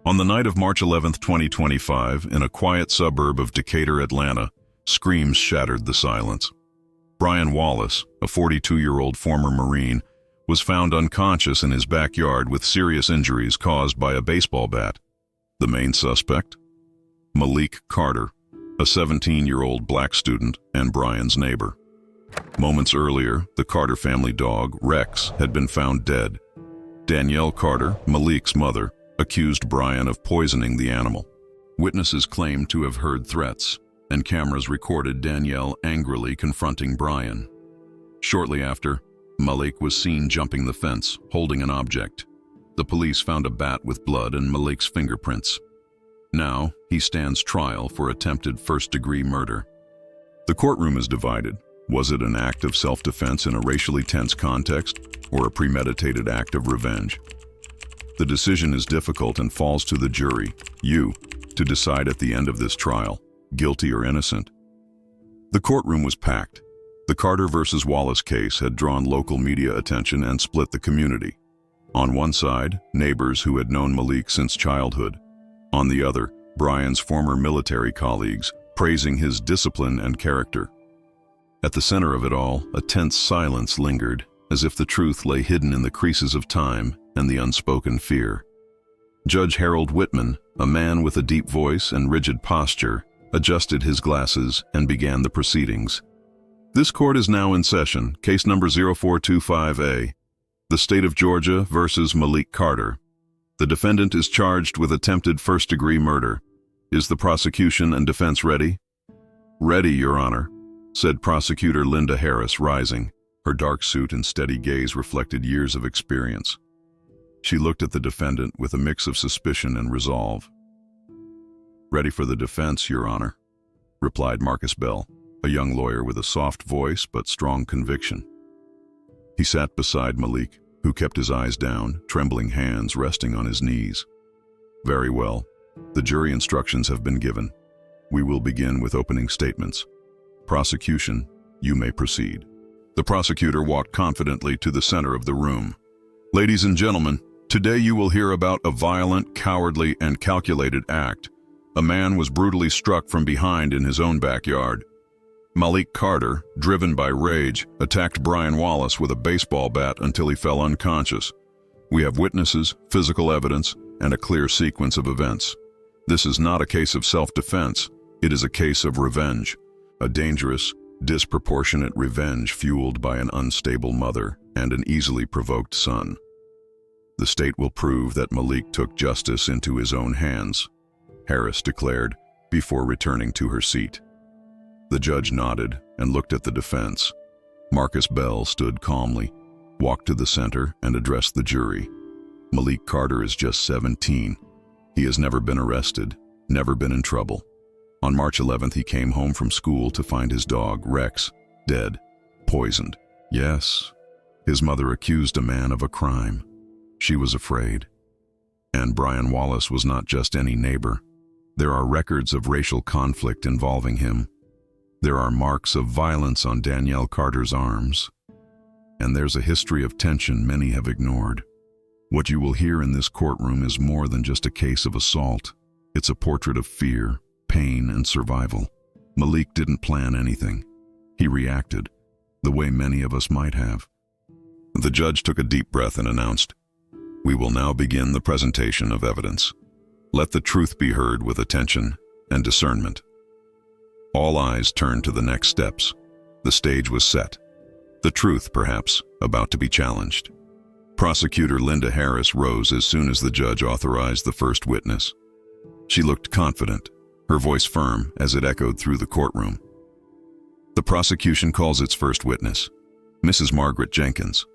On the night of March 11, 2025, in a quiet suburb of Decatur, Atlanta, screams shattered the silence. Brian Wallace, a 42-year-old former Marine, was found unconscious in his backyard with serious injuries caused by a baseball bat. The main suspect? Malik Carter, a 17-year-old black student and Brian's neighbor. Moments earlier, the Carter family dog, Rex, had been found dead. Danielle Carter, Malik's mother, accused Brian of poisoning the animal. Witnesses claimed to have heard threats, and cameras recorded Danielle angrily confronting Brian. Shortly after, Malik was seen jumping the fence, holding an object. The police found a bat with blood and Malik's fingerprints. Now, he stands trial for attempted first-degree murder. The courtroom is divided. Was it an act of self-defense in a racially tense context, or a premeditated act of revenge? The decision is difficult and falls to the jury, you, to decide at the end of this trial, guilty or innocent. The courtroom was packed. The Carter versus Wallace case had drawn local media attention and split the community. On one side, neighbors who had known Malik since childhood. On the other, Brian's former military colleagues, praising his discipline and character. At the center of it all, a tense silence lingered, as if the truth lay hidden in the creases of time and the unspoken fear. Judge Harold Whitman, a man with a deep voice and rigid posture, adjusted his glasses and began the proceedings. This court is now in session, case number 0425A, the State of Georgia versus Malik Carter. The defendant is charged with attempted first-degree murder. Is the prosecution and defense ready? Ready, Your Honor, said Prosecutor Linda Harris, rising. Her dark suit and steady gaze reflected years of experience. She looked at the defendant with a mix of suspicion and resolve. Ready for the defense, Your Honor, replied Marcus Bell, a young lawyer with a soft voice but strong conviction. He sat beside Malik, who kept his eyes down, trembling hands resting on his knees. Very well. The jury instructions have been given. We will begin with opening statements. Prosecution, you may proceed. The prosecutor walked confidently to the center of the room. Ladies and gentlemen, today you will hear about a violent, cowardly, and calculated act. A man was brutally struck from behind in his own backyard. Malik Carter, driven by rage, attacked Brian Wallace with a baseball bat until he fell unconscious. We have witnesses, physical evidence, and a clear sequence of events. This is not a case of self-defense. It is a case of revenge. A dangerous, disproportionate revenge fueled by an unstable mother and an easily provoked son. The state will prove that Malik took justice into his own hands, Harris declared, before returning to her seat. The judge nodded and looked at the defense. Marcus Bell stood calmly, walked to the center, and addressed the jury. Malik Carter is just 17. He has never been arrested, never been in trouble. On March 11th, he came home from school to find his dog, Rex, dead, poisoned. Yes, his mother accused a man of a crime. She was afraid. And Brian Wallace was not just any neighbor. There are records of racial conflict involving him. There are marks of violence on Danielle Carter's arms. And there's a history of tension many have ignored. What you will hear in this courtroom is more than just a case of assault. It's a portrait of fear, pain, and survival. Malik didn't plan anything. He reacted, the way many of us might have. The judge took a deep breath and announced, "We will now begin the presentation of evidence. Let the truth be heard with attention and discernment." All eyes turned to the next steps. The stage was set. The truth, perhaps, about to be challenged. Prosecutor Linda Harris rose as soon as the judge authorized the first witness. She looked confident, her voice firm as it echoed through the courtroom. The prosecution calls its first witness, Mrs. Margaret Jenkins.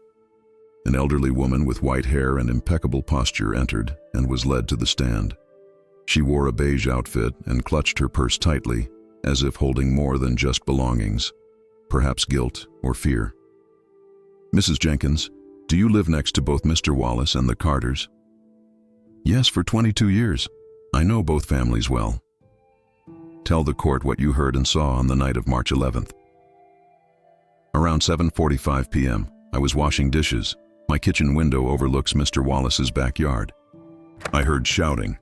An elderly woman with white hair and impeccable posture entered and was led to the stand. She wore a beige outfit and clutched her purse tightly, as if holding more than just belongings, perhaps guilt or fear. "Mrs. Jenkins, do you live next to both Mr. Wallace and the Carters?" "Yes, for 22 years. I know both families well." "Tell the court what you heard and saw on the night of March 11th. "Around 7:45 p.m., I was washing dishes. My kitchen window overlooks Mr. Wallace's backyard. I heard shouting,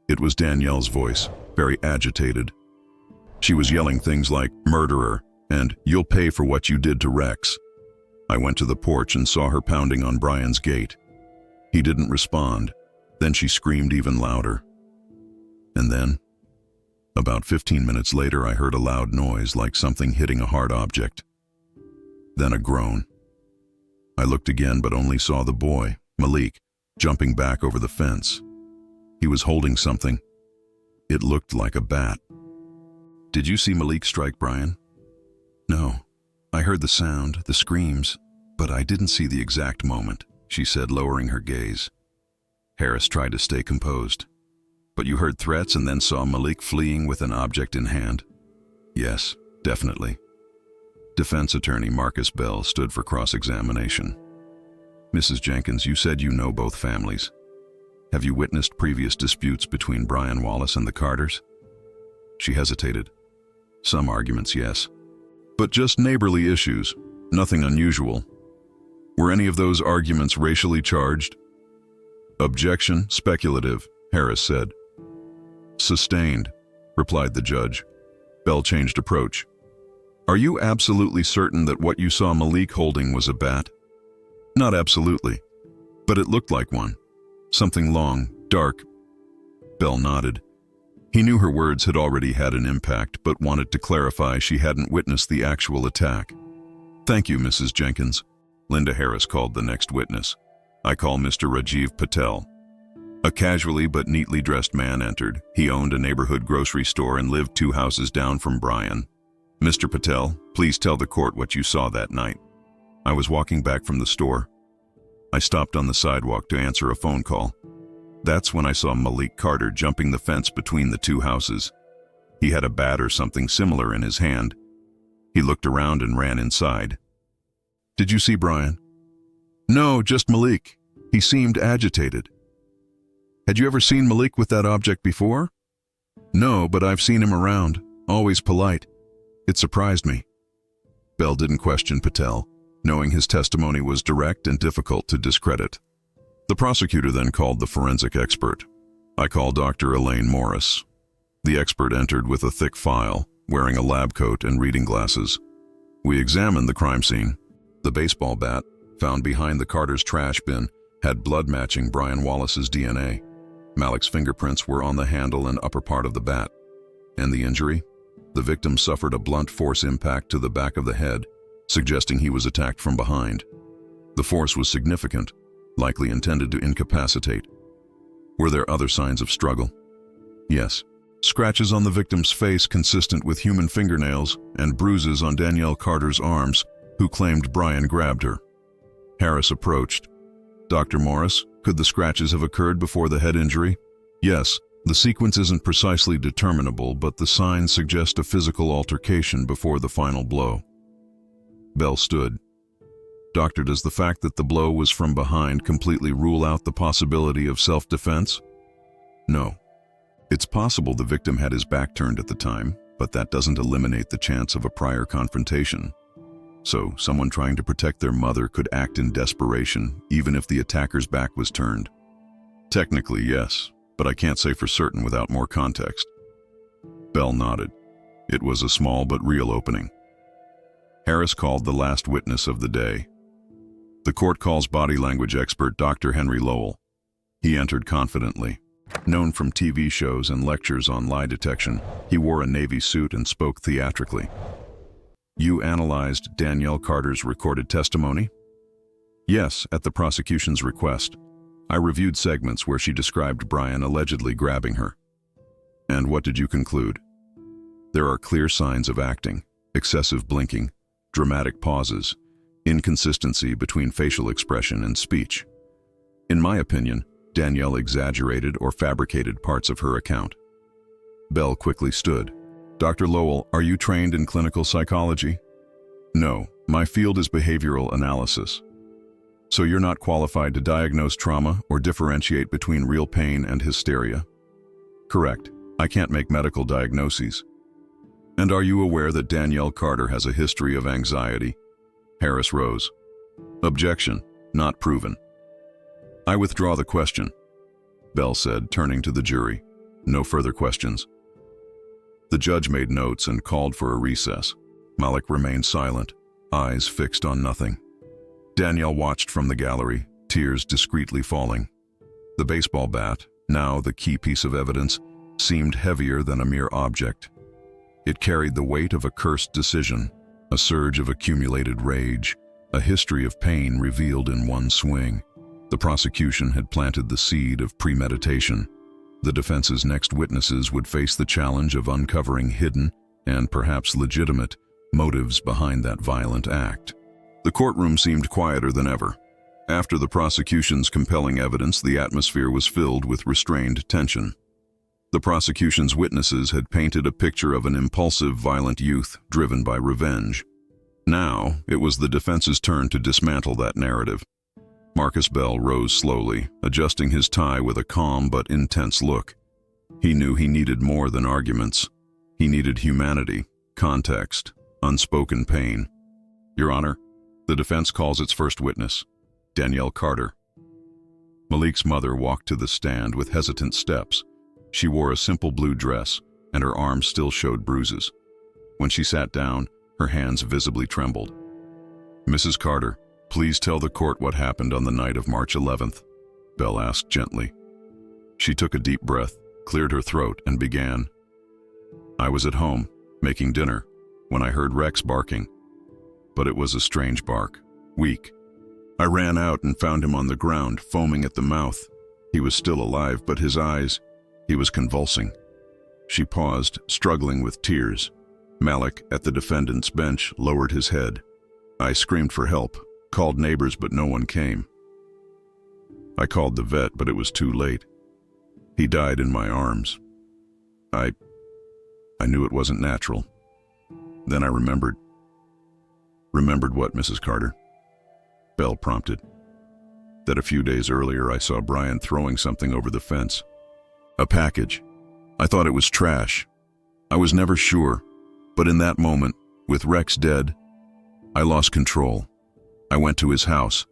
It was Danielle's voice, very agitated. She was yelling things like, "Murderer," and "You'll pay for what you did to Rex." I went to the porch and saw her pounding on Brian's gate. He didn't respond. Then she screamed even louder. And then, about 15 minutes later, I heard a loud noise like something hitting a hard object. Then a groan. I looked again but only saw the boy, Malik, jumping back over the fence. He was holding something. It looked like a bat. "Did you see Malik strike Brian?" "No. I heard the sound, the screams, but I didn't see the exact moment," she said, lowering her gaze. Harris tried to stay composed. "But you heard threats and then saw Malik fleeing with an object in hand?" "Yes, definitely." Defense attorney Marcus Bell stood for cross-examination. "Mrs. Jenkins, you said you know both families. Have you witnessed previous disputes between Brian Wallace and the Carters?" She hesitated. "Some arguments, yes. But just neighborly issues, nothing unusual. Were any of those arguments racially charged?" "Objection, speculative," Harris said. "Sustained," replied the judge. Bell changed approach. "Are you absolutely certain that what you saw Malik holding was a bat?" "Not absolutely, but it looked like one. Something long, dark." Bell nodded. He knew her words had already had an impact, but wanted to clarify she hadn't witnessed the actual attack. "Thank you, Mrs. Jenkins." Linda Harris called the next witness. "I call Mr. Rajiv Patel." A casually but neatly dressed man entered. He owned a neighborhood grocery store and lived 2 houses down from Brian. "Mr. Patel, please tell the court what you saw that night." "I was walking back from the store. I stopped on the sidewalk to answer a phone call. That's when I saw Malik Carter jumping the fence between the 2 houses. He had a bat or something similar in his hand. He looked around and ran inside." "Did you see Brian?" "No, just Malik. He seemed agitated." "Had you ever seen Malik with that object before?" "No, but I've seen him around, always polite. It surprised me." Bell didn't question Patel, knowing his testimony was direct and difficult to discredit. The prosecutor then called the forensic expert. I called Dr. Elaine Morris. The expert entered with a thick file, wearing a lab coat and reading glasses. We examined the crime scene. The baseball bat, found behind the Carter's trash bin, had blood matching Brian Wallace's DNA. Malik's fingerprints were on the handle and upper part of the bat. And the injury? The victim suffered a blunt force impact to the back of the head, suggesting he was attacked from behind. The force was significant, likely intended to incapacitate. Were there other signs of struggle? Yes. Scratches on the victim's face consistent with human fingernails and bruises on Danielle Carter's arms, who claimed Brian grabbed her. Harris approached. "Dr. Morris, could the scratches have occurred before the head injury?" "Yes. The sequence isn't precisely determinable, but the signs suggest a physical altercation before the final blow." Bell stood. "Doctor, does the fact that the blow was from behind completely rule out the possibility of self-defense?" "No. It's possible the victim had his back turned at the time, but that doesn't eliminate the chance of a prior confrontation. So, someone trying to protect their mother could act in desperation, even if the attacker's back was turned." "Technically, yes, but I can't say for certain without more context." Bell nodded. It was a small but real opening. Harris called the last witness of the day. The court calls body language expert Dr. Henry Lowell. He entered confidently. Known from TV shows and lectures on lie detection, he wore a Navy suit and spoke theatrically. "You analyzed Danielle Carter's recorded testimony?" "Yes, at the prosecution's request. I reviewed segments where she described Brian allegedly grabbing her." "And what did you conclude?" "There are clear signs of acting, excessive blinking, dramatic pauses, inconsistency between facial expression and speech. In my opinion, Danielle exaggerated or fabricated parts of her account." Bell quickly stood. "Dr. Lowell, are you trained in clinical psychology?" "No, my field is behavioral analysis." "So you're not qualified to diagnose trauma or differentiate between real pain and hysteria?" "Correct. I can't make medical diagnoses." "And are you aware that Danielle Carter has a history of anxiety?" Harris rose. "Objection. Not proven." "I withdraw the question," Bell said, turning to the jury. No further questions. The judge made notes and called for a recess. Malik remained silent, eyes fixed on nothing. Danielle watched from the gallery, tears discreetly falling. The baseball bat, now the key piece of evidence, seemed heavier than a mere object. It carried the weight of a cursed decision, a surge of accumulated rage, a history of pain revealed in one swing. The prosecution had planted the seed of premeditation. The defense's next witnesses would face the challenge of uncovering hidden, and perhaps legitimate, motives behind that violent act. The courtroom seemed quieter than ever. After the prosecution's compelling evidence, the atmosphere was filled with restrained tension. The prosecution's witnesses had painted a picture of an impulsive, violent youth driven by revenge. Now, it was the defense's turn to dismantle that narrative. Marcus Bell rose slowly, adjusting his tie with a calm but intense look. He knew he needed more than arguments. He needed humanity, context, unspoken pain. Your Honor, the defense calls its first witness, Danielle Carter. Malik's mother walked to the stand with hesitant steps. She wore a simple blue dress, and her arms still showed bruises. When she sat down, her hands visibly trembled. Mrs. Carter, please tell the court what happened on the night of March 11th, Bell asked gently. She took a deep breath, cleared her throat, and began. I was at home, making dinner, when I heard Rex barking. But it was a strange bark, weak. I ran out and found him on the ground, foaming at the mouth. He was still alive, but his eyes, he was convulsing. She paused, struggling with tears. Malik, at the defendant's bench, lowered his head. I screamed for help, called neighbors, but no one came. I called the vet, but it was too late. He died in my arms. I knew it wasn't natural. Then I remembered. Remembered what, Mrs. Carter? Bell prompted. That a few days earlier I saw Brian throwing something over the fence. A package. I thought it was trash. I was never sure, but in that moment, with Rex dead, I lost control. I went to his house.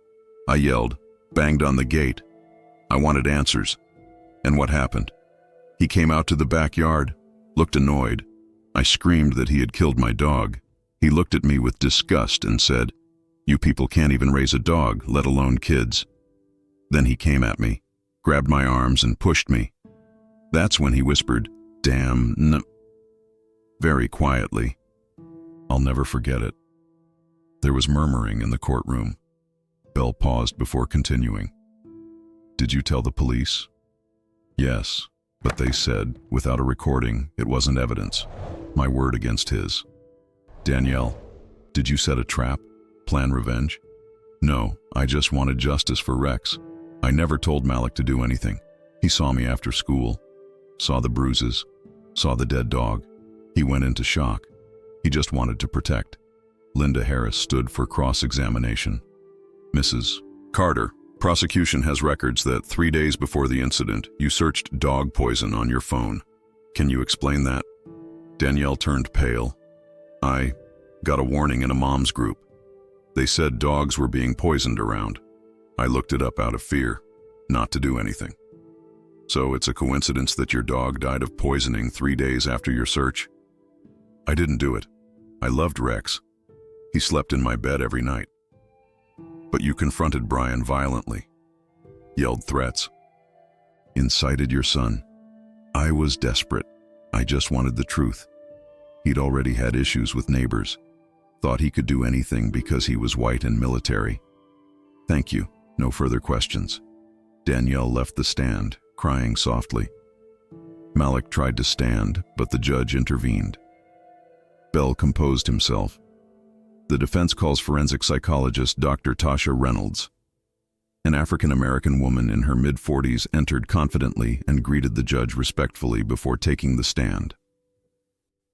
I yelled, banged on the gate. I wanted answers. And what happened? He came out to the backyard, looked annoyed. I screamed that he had killed my dog. He looked at me with disgust and said, "You people can't even raise a dog, let alone kids." Then he came at me, grabbed my arms and pushed me. That's when he whispered, "Damn," very quietly. I'll never forget it. There was murmuring in the courtroom. Bell paused before continuing. Did you tell the police? Yes, but they said, without a recording, it wasn't evidence. My word against his. Danielle, did you set a trap? Plan revenge? No, I just wanted justice for Rex. I never told Malik to do anything. He saw me after school, saw the bruises, saw the dead dog. He went into shock. He just wanted to protect. Linda Harris stood for cross-examination. Mrs. Carter, prosecution has records that 3 days before the incident, you searched dog poison on your phone. Can you explain that? Danielle turned pale. I got a warning in a mom's group. They said dogs were being poisoned around. I looked it up out of fear, not to do anything. So it's a coincidence that your dog died of poisoning 3 days after your search? I didn't do it. I loved Rex. He slept in my bed every night. But you confronted Brian violently, yelled threats, incited your son. I was desperate. I just wanted the truth. He'd already had issues with neighbors, thought he could do anything because he was white and military. Thank you. No further questions. Danielle left the stand, crying softly. Malik tried to stand, but the judge intervened. Bell composed himself. The defense calls forensic psychologist Dr. Tasha Reynolds. An African-American woman in her mid-40s entered confidently and greeted the judge respectfully before taking the stand.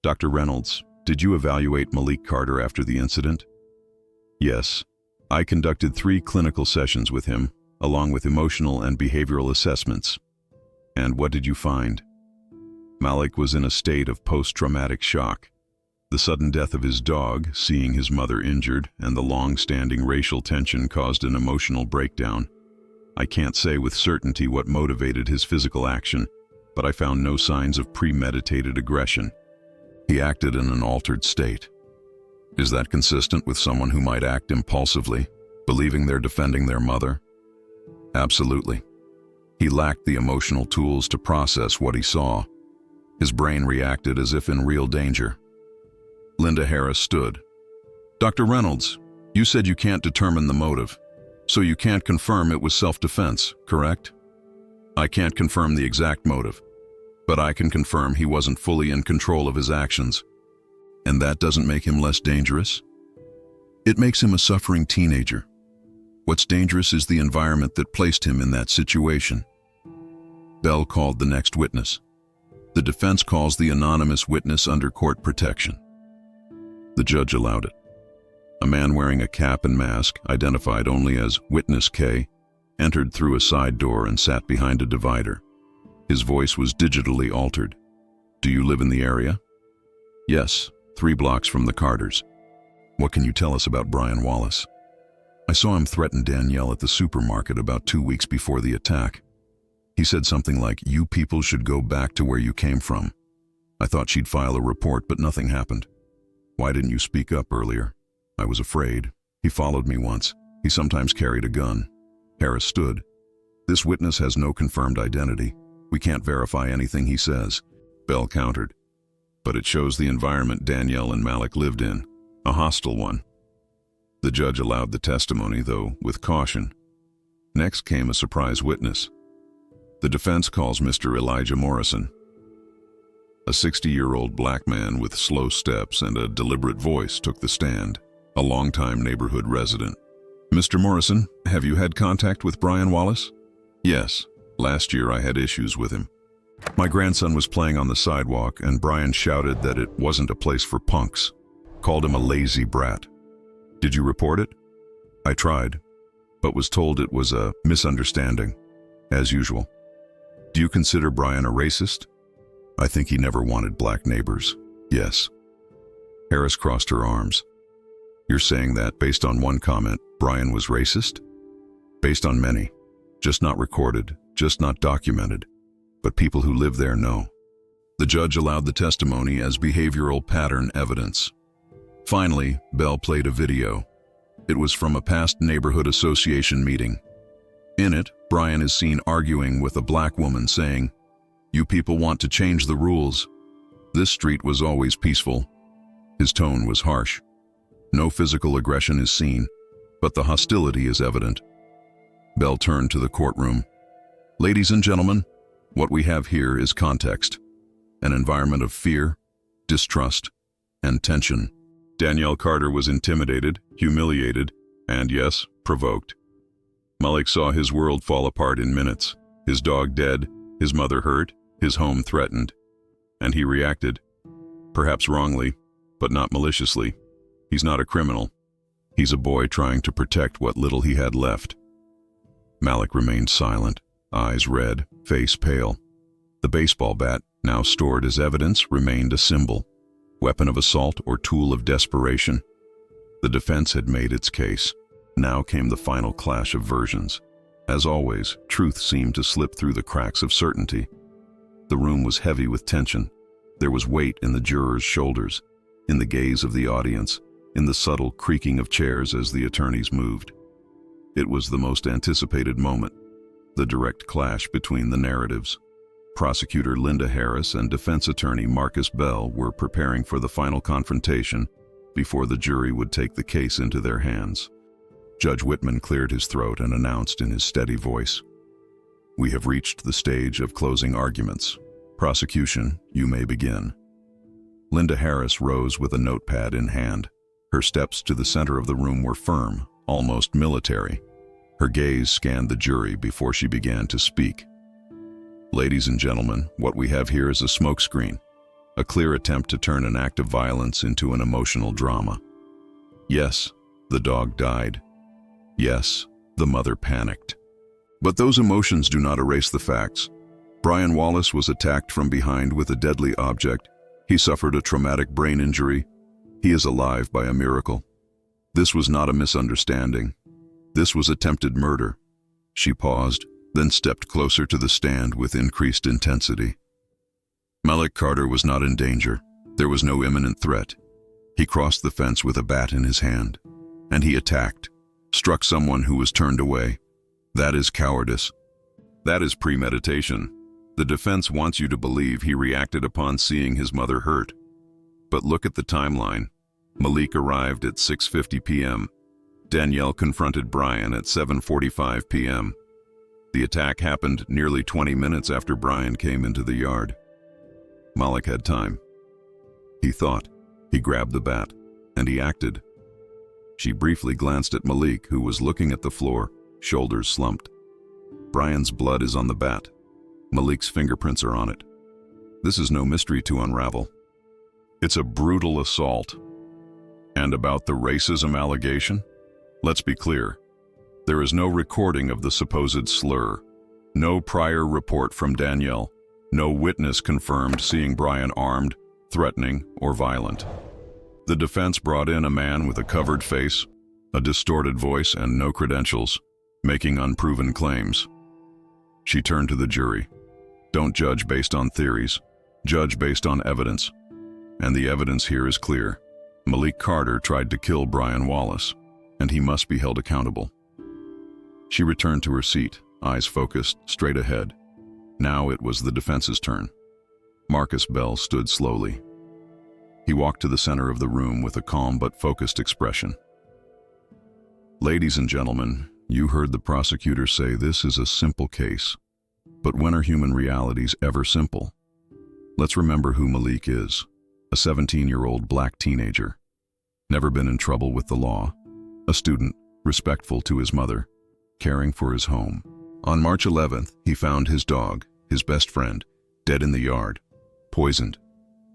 Dr. Reynolds, did you evaluate Malik Carter after the incident? Yes. I conducted 3 clinical sessions with him, along with emotional and behavioral assessments. And what did you find? Malik was in a state of post-traumatic shock. The sudden death of his dog, seeing his mother injured, and the long-standing racial tension caused an emotional breakdown. I can't say with certainty what motivated his physical action, but I found no signs of premeditated aggression. He acted in an altered state. Is that consistent with someone who might act impulsively, believing they're defending their mother? Absolutely. He lacked the emotional tools to process what he saw. His brain reacted as if in real danger. Linda Harris stood. Dr. Reynolds, you said you can't determine the motive, so you can't confirm it was self-defense, correct? I can't confirm the exact motive, but I can confirm he wasn't fully in control of his actions. And that doesn't make him less dangerous? It makes him a suffering teenager. What's dangerous is the environment that placed him in that situation. Bell called the next witness. The defense calls the anonymous witness under court protection. The judge allowed it. A man wearing a cap and mask, identified only as Witness K, entered through a side door and sat behind a divider. His voice was digitally altered. Do you live in the area? Yes, 3 blocks from the Carters. What can you tell us about Brian Wallace? I saw him threaten Danielle at the supermarket about 2 weeks before the attack. He said something like, "You people should go back to where you came from." I thought she'd file a report, but nothing happened. Why didn't you speak up earlier? I was afraid. He followed me once. He sometimes carried a gun. Harris stood. This witness has no confirmed identity. We can't verify anything he says. Bell countered. But it shows the environment Danielle and Malik lived in, a hostile one. The judge allowed the testimony, though with caution. Next came a surprise witness. The defense calls Mr. Elijah Morrison. A 60-year-old black man with slow steps and a deliberate voice took the stand, a longtime neighborhood resident. Mr. Morrison, have you had contact with Brian Wallace? Yes. Last year I had issues with him. My grandson was playing on the sidewalk and Brian shouted that it wasn't a place for punks, called him a lazy brat. Did you report it? I tried, but was told it was a misunderstanding, as usual. Do you consider Brian a racist? I think he never wanted black neighbors. Yes. Harris crossed her arms. You're saying that based on one comment, Brian was racist? Based on many. Just not recorded, just not documented. But people who live there know. The judge allowed the testimony as behavioral pattern evidence. Finally, Bell played a video. It was from a past neighborhood association meeting. In it, Brian is seen arguing with a black woman saying, "You people want to change the rules. This street was always peaceful." His tone was harsh. No physical aggression is seen, but the hostility is evident. Bell turned to the courtroom. Ladies and gentlemen, what we have here is context. An environment of fear, distrust, and tension. Danielle Carter was intimidated, humiliated, and yes, provoked. Malik saw his world fall apart in minutes. His dog dead, his mother hurt, his home threatened. And he reacted. Perhaps wrongly, but not maliciously. He's not a criminal. He's a boy trying to protect what little he had left. Malik remained silent, eyes red, face pale. The baseball bat, now stored as evidence, remained a symbol, weapon of assault or tool of desperation. The defense had made its case. Now came the final clash of versions. As always, truth seemed to slip through the cracks of certainty. The room was heavy with tension. There was weight in the jurors' shoulders, in the gaze of the audience, in the subtle creaking of chairs as the attorneys moved. It was the most anticipated moment, the direct clash between the narratives. Prosecutor Linda Harris and defense attorney Marcus Bell were preparing for the final confrontation before the jury would take the case into their hands. Judge Whitman cleared his throat and announced in his steady voice, "We have reached the stage of closing arguments. Prosecution, you may begin." Linda Harris rose with a notepad in hand. Her steps to the center of the room were firm, almost military. Her gaze scanned the jury before she began to speak. Ladies and gentlemen, what we have here is a smokescreen, a clear attempt to turn an act of violence into an emotional drama. Yes, the dog died. Yes, the mother panicked. But those emotions do not erase the facts. Brian Wallace was attacked from behind with a deadly object. He suffered a traumatic brain injury. He is alive by a miracle. This was not a misunderstanding. This was attempted murder. She paused, then stepped closer to the stand with increased intensity. Malik Carter was not in danger. There was no imminent threat. He crossed the fence with a bat in his hand, and he attacked, struck someone who was turned away. That is cowardice. That is premeditation. The defense wants you to believe he reacted upon seeing his mother hurt. But look at the timeline. Malik arrived at 6:50 p.m. Danielle confronted Brian at 7:45 p.m. The attack happened nearly 20 minutes after Brian came into the yard. Malik had time. He thought, he grabbed the bat, and he acted. She briefly glanced at Malik, who was looking at the floor, shoulders slumped. Brian's blood is on the bat. Malik's fingerprints are on it. This is no mystery to unravel. It's a brutal assault. And about the racism allegation? Let's be clear. There is no recording of the supposed slur. No prior report from Danielle. No witness confirmed seeing Brian armed, threatening, or violent. The defense brought in a man with a covered face, a distorted voice, and no credentials, making unproven claims. She turned to the jury. Don't judge based on theories. Judge based on evidence. And the evidence here is clear. Malik Carter tried to kill Brian Wallace, and he must be held accountable. She returned to her seat, eyes focused, straight ahead. Now it was the defense's turn. Marcus Bell stood slowly. He walked to the center of the room with a calm but focused expression. Ladies and gentlemen, you heard the prosecutor say this is a simple case. But when are human realities ever simple? Let's remember who Malik is. A 17-year-old black teenager. Never been in trouble with the law. A student, respectful to his mother, caring for his home. On March 11th, he found his dog, his best friend, dead in the yard, poisoned.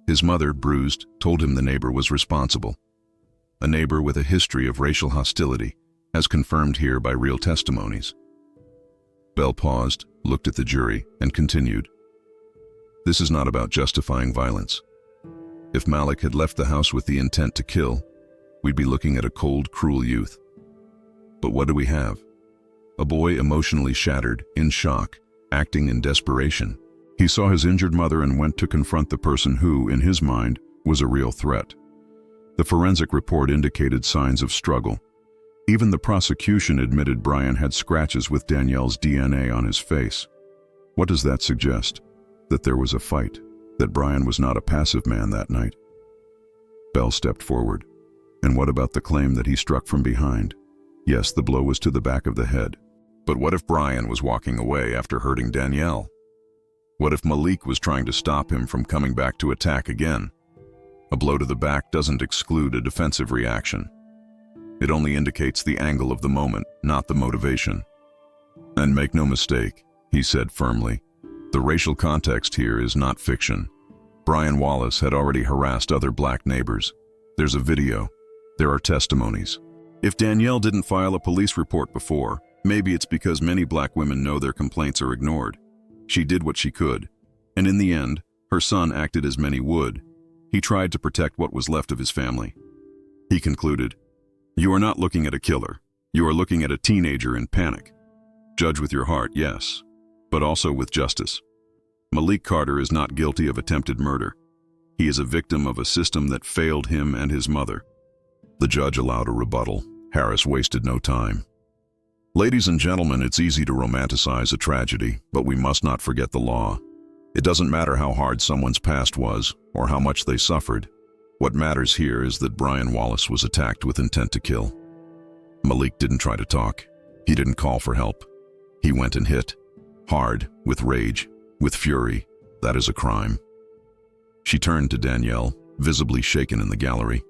His mother, bruised, told him the neighbor was responsible. A neighbor with a history of racial hostility, as confirmed here by real testimonies. Bell paused, looked at the jury, and continued. This is not about justifying violence. If Malik had left the house with the intent to kill, we'd be looking at a cold, cruel youth. But what do we have? A boy emotionally shattered, in shock, acting in desperation. He saw his injured mother and went to confront the person who, in his mind, was a real threat. The forensic report indicated signs of struggle. Even the prosecution admitted Brian had scratches with Danielle's DNA on his face. What does that suggest? That there was a fight, that Brian was not a passive man that night. Bell stepped forward. And what about the claim that he struck from behind? Yes, the blow was to the back of the head. But what if Brian was walking away after hurting Danielle? What if Malik was trying to stop him from coming back to attack again? A blow to the back doesn't exclude a defensive reaction. It only indicates the angle of the moment, not the motivation. And make no mistake, he said firmly, the racial context here is not fiction. Brian Wallace had already harassed other black neighbors. There's a video. There are testimonies. If Danielle didn't file a police report before, maybe it's because many black women know their complaints are ignored. She did what she could, and in the end, her son acted as many would. He tried to protect what was left of his family. He concluded, "You are not looking at a killer. You are looking at a teenager in panic. Judge with your heart, yes, but also with justice. Malik Carter is not guilty of attempted murder. He is a victim of a system that failed him and his mother." The judge allowed a rebuttal. Harris wasted no time. Ladies and gentlemen, it's easy to romanticize a tragedy, but we must not forget the law. It doesn't matter how hard someone's past was, or how much they suffered. What matters here is that Brian Wallace was attacked with intent to kill. Malik didn't try to talk. He didn't call for help. He went and hit. Hard, with rage, with fury. That is a crime. She turned to Danielle, visibly shaken in the gallery.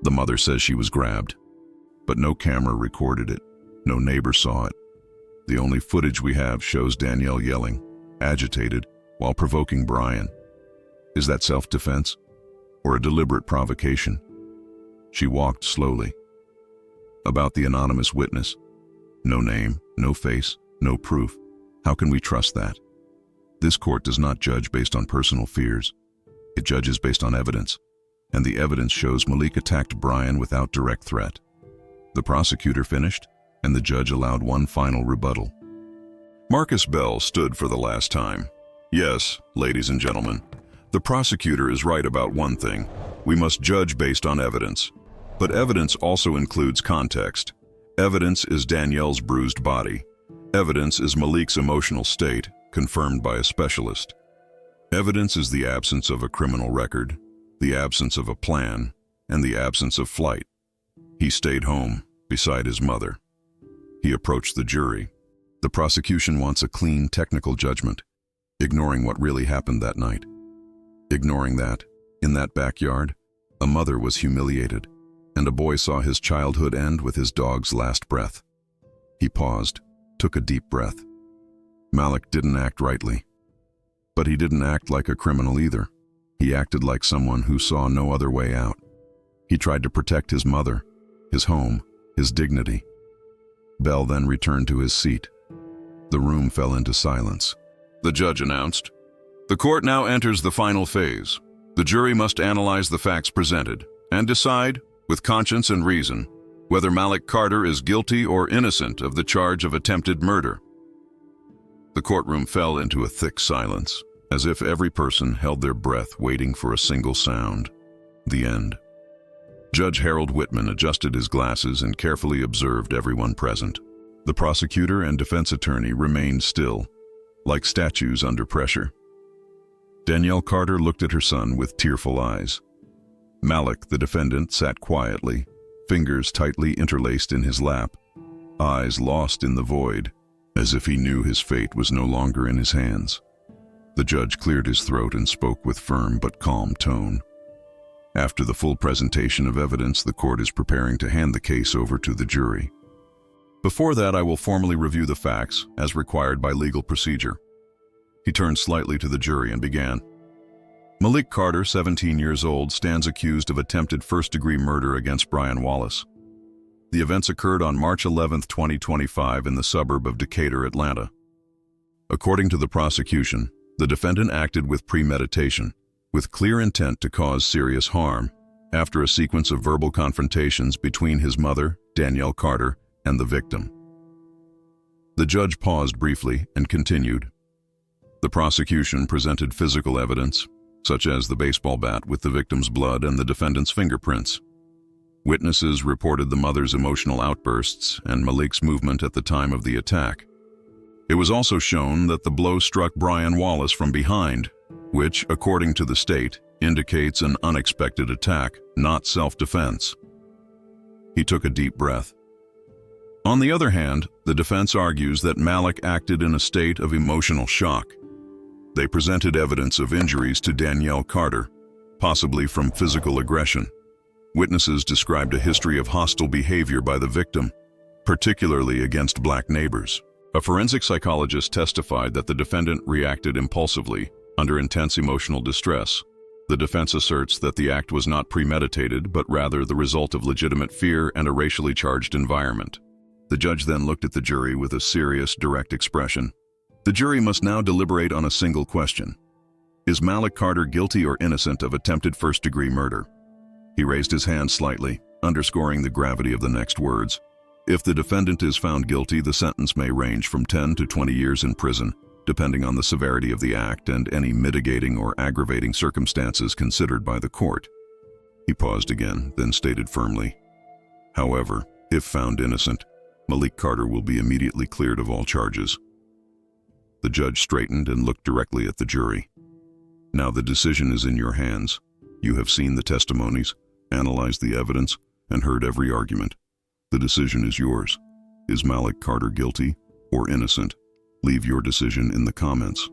The mother says she was grabbed, but no camera recorded it. No neighbor saw it. The only footage we have shows Danielle yelling, agitated, while provoking Brian. Is that self-defense or a deliberate provocation? She walked slowly. About the anonymous witness. No name, no face, no proof. How can we trust that? This court does not judge based on personal fears. It judges based on evidence. And the evidence shows Malik attacked Brian without direct threat. The prosecutor finished, and the judge allowed one final rebuttal. Marcus Bell stood for the last time. Yes, ladies and gentlemen, The prosecutor is right about one thing. We must judge based on evidence. But evidence also includes context. Evidence is Danielle's bruised body. Evidence is Malik's emotional state, confirmed by a specialist. Evidence is the absence of a criminal record, the absence of a plan, and the absence of flight. He stayed home, beside his mother. He approached the jury. The prosecution wants a clean, technical judgment, ignoring what really happened that night. Ignoring that, in that backyard, a mother was humiliated, and a boy saw his childhood end with his dog's last breath. He paused, took a deep breath. Malik didn't act rightly. But he didn't act like a criminal either. He acted like someone who saw no other way out. He tried to protect his mother, his home, his dignity. Bell then returned to his seat. The room fell into silence. The judge announced, "The court now enters the final phase. The jury must analyze the facts presented and decide, with conscience and reason, whether Malik Carter is guilty or innocent of the charge of attempted murder." The courtroom fell into a thick silence, as if every person held their breath waiting for a single sound. The end. Judge Harold Whitman adjusted his glasses and carefully observed everyone present. The prosecutor and defense attorney remained still, like statues under pressure. Danielle Carter looked at her son with tearful eyes. Malik, the defendant, sat quietly, fingers tightly interlaced in his lap, eyes lost in the void, as if he knew his fate was no longer in his hands. The judge cleared his throat and spoke with firm but calm tone. After the full presentation of evidence, the court is preparing to hand the case over to the jury. Before that, I will formally review the facts, as required by legal procedure. He turned slightly to the jury and began. Malik Carter, 17 years old, stands accused of attempted first-degree murder against Brian Wallace. The events occurred on March 11, 2025 in the suburb of Decatur, Atlanta. According to the prosecution, the defendant acted with premeditation, with clear intent to cause serious harm, after a sequence of verbal confrontations between his mother, Danielle Carter, and the victim. The judge paused briefly and continued. The prosecution presented physical evidence, such as the baseball bat with the victim's blood and the defendant's fingerprints. Witnesses reported the mother's emotional outbursts and Malik's movement at the time of the attack. It was also shown that the blow struck Brian Wallace from behind, which, according to the state, indicates an unexpected attack, not self-defense. He took a deep breath. On the other hand, the defense argues that Malik acted in a state of emotional shock. They presented evidence of injuries to Danielle Carter, possibly from physical aggression. Witnesses described a history of hostile behavior by the victim, particularly against black neighbors. A forensic psychologist testified that the defendant reacted impulsively, under intense emotional distress. The defense asserts that the act was not premeditated, but rather the result of legitimate fear and a racially charged environment. The judge then looked at the jury with a serious, direct expression. The jury must now deliberate on a single question. Is Malik Carter guilty or innocent of attempted first-degree murder? He raised his hand slightly, underscoring the gravity of the next words. If the defendant is found guilty, the sentence may range from 10 to 20 years in prison, depending on the severity of the act and any mitigating or aggravating circumstances considered by the court. He paused again, then stated firmly, "However, if found innocent, Malik Carter will be immediately cleared of all charges." The judge straightened and looked directly at the jury. "Now the decision is in your hands. You have seen the testimonies, analyzed the evidence, and heard every argument. The decision is yours. Is Malik Carter guilty or innocent? Leave your decision in the comments."